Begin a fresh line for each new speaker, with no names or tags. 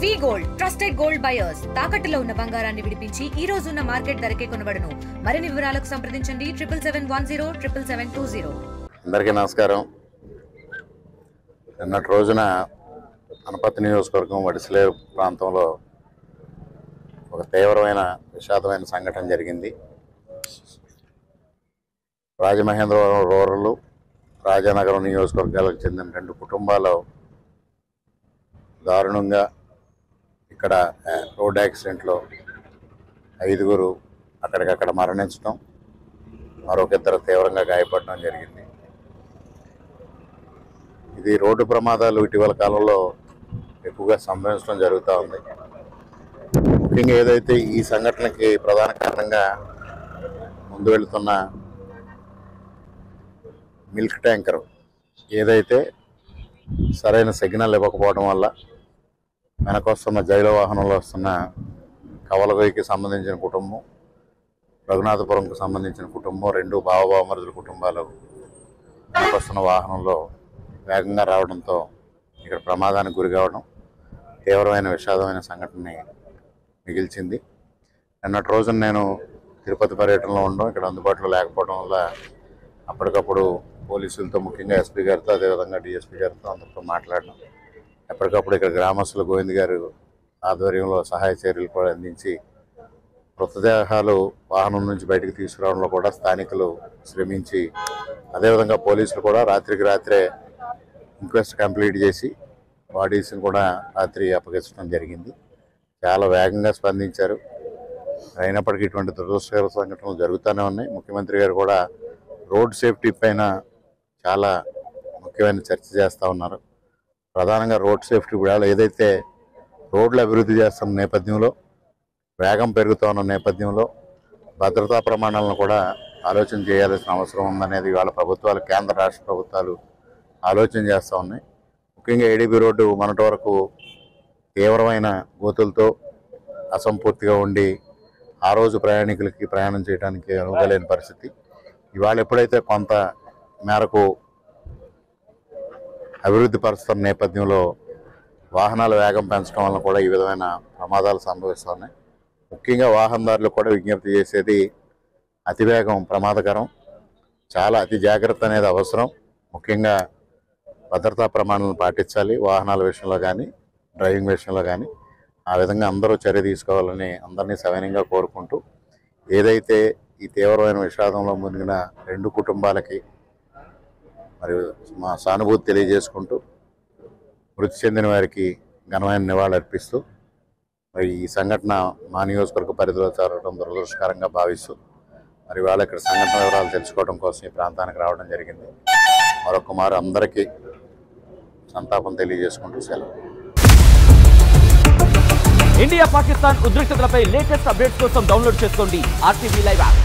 వి gold trusted gold buyers తాకట్టులో ఉన్న బంగారాన్ని విడిపించి ఈ రోజు ఉన్న మార్కెట్ ధరకే కొనబడును. మరిన్ని వివరాలకు సంప్రదించండి 7710
అందరికీ నమస్కారం. నిన్నటి రోజున అనపర్తి నియోజకవర్గం వడిసలేరు ప్రాంతంలో ఒక తీవ్రమైన విషాదమైన సంఘటన జరిగింది. రాజమహేంద్రవరం రూరల్, రాజానగరం నియోజకవర్గాలకు చెందిన 2 కుటుంబాలు దారుణంగా ఇక్కడ రోడ్ యాక్సిడెంట్లో 5గురు అక్కడికక్కడ మరణించడం, మరొక 2 తీవ్రంగా గాయపడడం జరిగింది. ఇది రోడ్డు ప్రమాదాలు ఇటీవల కాలంలో ఎక్కువగా సంభవించడం జరుగుతూ ఉంది. ముఖ్యంగా ఏదైతే ఈ సంఘటనకి ప్రధాన కారణంగా ముందు వెళుతున్న మిల్క్ ట్యాంకర్ ఏదైతే సరైన సిగ్నల్ ఇవ్వకపోవడం వల్ల వెనకొస్తున్న జైలు వాహనంలో వస్తున్న కవలగొయ్యకి సంబంధించిన కుటుంబం, రఘునాథపురంకు సంబంధించిన కుటుంబం, 2 బావబావమరుదుల కుటుంబాలు వెనకొస్తున్న వాహనంలో వేగంగా రావడంతో ఇక్కడ ప్రమాదానికి గురి కావడం తీవ్రమైన విషాదమైన సంఘటనని మిగిల్చింది. నిన్నటి రోజున నేను తిరుపతి పర్యటనలో ఉండడం, ఇక్కడ అందుబాటులో లేకపోవడం వల్ల అప్పటికప్పుడు పోలీసులతో, ముఖ్యంగా ఎస్పీ గారితో, అదేవిధంగా డిఎస్పీ గారితో అందరితో మాట్లాడడం, ఎప్పటికప్పుడు ఇక్కడ గ్రామస్తులు గోవింద్ గారు ఆధ్వర్యంలో సహాయ చర్యలు కూడా అందించి మృతదేహాలు వాహనం నుంచి బయటకు తీసుకురావడంలో కూడా స్థానికులు శ్రమించి, అదేవిధంగా పోలీసులు కూడా రాత్రికి రాత్రే ఇంక్వెస్ట్ కంప్లీట్ చేసి బాడీస్ని కూడా రాత్రి అప్పగించడం జరిగింది. చాలా వేగంగా స్పందించారు. అయినప్పటికీ ఇటువంటి దురదృష్టకర సంఘటనలు జరుగుతూనే ఉన్నాయి. ముఖ్యమంత్రి గారు కూడా రోడ్ సేఫ్టీ పైన చాలా ముఖ్యమైన చర్చ చేస్తూ ఉన్నారు. ప్రధానంగా రోడ్ సేఫ్టీ కూడా ఏదైతే రోడ్లు అభివృద్ధి చేస్తున్న నేపథ్యంలో, వేగం పెరుగుతూ ఉన్న నేపథ్యంలో భద్రతా ప్రమాణాలను కూడా ఆలోచన చేయాల్సిన అవసరం ఉందనేది వాళ్ళ ప్రభుత్వాలు, కేంద్ర రాష్ట్ర ప్రభుత్వాలు ఆలోచన చేస్తూ ఉన్నాయి. ముఖ్యంగా ఏడీబీ రోడ్డు మొన్నటి వరకు తీవ్రమైన గోతులతో అసంపూర్తిగా ఉండి ఆ రోజు ప్రయాణికులకి ప్రయాణం చేయడానికి అనువులేని పరిస్థితి. ఇవాళ ఎప్పుడైతే కొంత మేరకు అభివృద్ధి పరుస్తున్న నేపథ్యంలో వాహనాల వేగం పెంచడం వల్ల కూడా ఈ విధమైన ప్రమాదాలు సంభవిస్తున్నాయి. ముఖ్యంగా వాహనదారులు కూడా విజ్ఞప్తి చేసేది, అతివేగం ప్రమాదకరం, చాలా అతి జాగ్రత్త అనేది అవసరం. ముఖ్యంగా భద్రతా ప్రమాణాలను పాటించాలి. వాహనాల విషయంలో కానీ, డ్రైవింగ్ విషయంలో కానీ ఆ విధంగా అందరూ చర్య తీసుకోవాలని అందరినీ సవినయంగా కోరుకుంటూ, ఏదైతే ఈ తీవ్రమైన విషాదంలో మునిగిన 2 కుటుంబాలకి మరియు మా సానుభూతి తెలియజేసుకుంటూ, మృతి చెందిన వారికి ఘనమైన నివాళులు అర్పిస్తూ, మరి ఈ సంఘటన మా నియోజకవర్గ పరిధిలో జరగడం దురదృష్టకరంగా భావిస్తూ, మరి వాళ్ళ ఇక్కడ సంఘటన వివరాలు తెలుసుకోవడం కోసం ఈ ప్రాంతానికి రావడం జరిగింది. మరొక మారు అందరికీ సంతాపం తెలియజేసుకుంటూ సెలవు.
ఇండియా పాకిస్తాన్ ఉద్రిక్తతలపై లేటెస్ట్ అప్డేట్స్ కోసం డౌన్లోడ్ చేసుకోండి RTV లైవ్ యాప్.